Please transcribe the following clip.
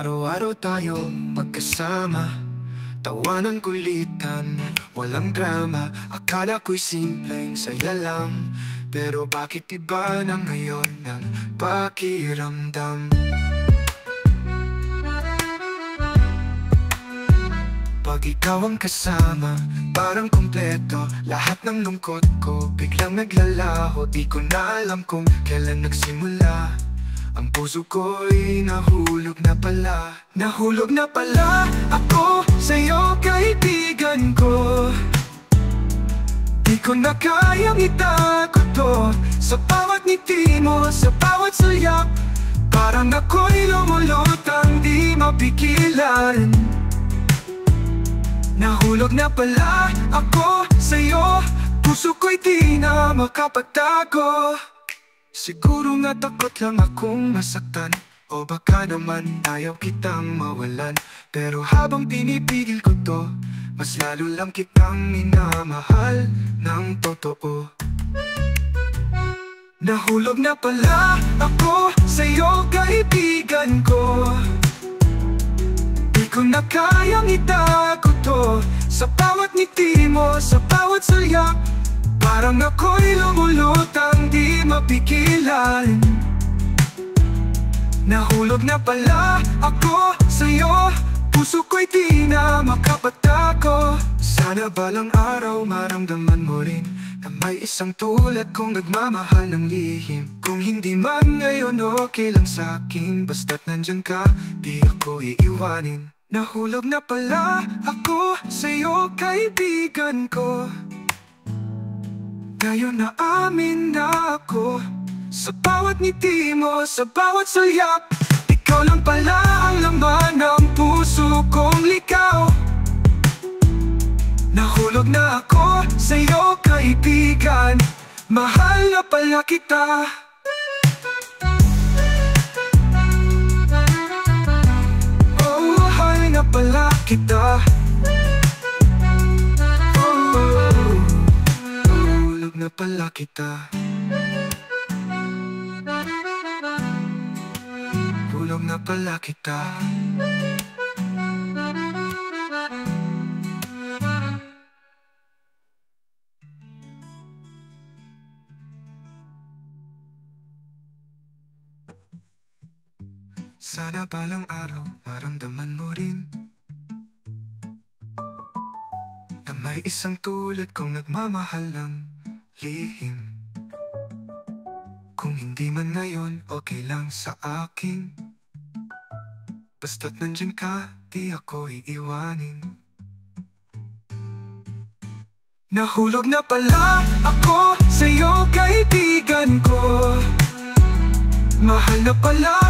Araw-araw tayo magkasama, tawanan, kulitan, walang drama. Akala ko'y simpleng saya lang, pero bakit iba na ngayon ang pakiramdam? Pag ikaw ang kasama, parang kumpleto. Lahat ng lungkot ko biglang naglalaho. Di ko na alam kung kailan nagsimula. Ang puso ko'y nahulog na pala. Nahulog na pala ako sa'yo, kaibigan ko. Di ko na kayang itago to. Sa bawat ngiti mo, sa bawat sayak, parang ako'y lumulutang di mapigilan. Nahulog na pala ako sa'yo, puso ko'y di na makapagtago. Siguro nga takot lang akong masaktan, o baka naman ayaw kitang mawalan. Pero habang pinipigil ko to, mas lalo lang kitang minamahal ng totoo. Nahulog na pala ako sa'yo, kaibigan ko. Di ko na kayang itago to. Sa bawat ngiti mo, sa bawat sayak, parang ako'y lumulutang di mapigilan. Nahulog na pala ako sa'yo, puso ko'y di na makapagtago. Sana balang araw maramdaman mo rin na may isang tulad kong nagmamahal ng lihim. Kung hindi man ngayon, okay lang sa'kin, basta't nandyan ka, di ako iiwanin. Nahulog na pala ako sa'yo, kaibigan ko. Ngayon na amin na ako, sa bawat ngiti mo, sa bawat sayak, ikaw lang pala ang laman ng puso kong likaw. Nahulog na ako sa'yo, kaibigan, mahal na pala kita. Oh, mahal na pala kita. Na pala kita. Tulog na pala kita. Sana balang araw maramdaman mo rin na may isang tulad kong nagmamahal ng lihim. Kung hindi man ngayon, okay lang sa akin, basta't nandyan ka, di ako iiwanin. Nahulog na pala ako sa'yo, kaibigan ko. Mahal na pala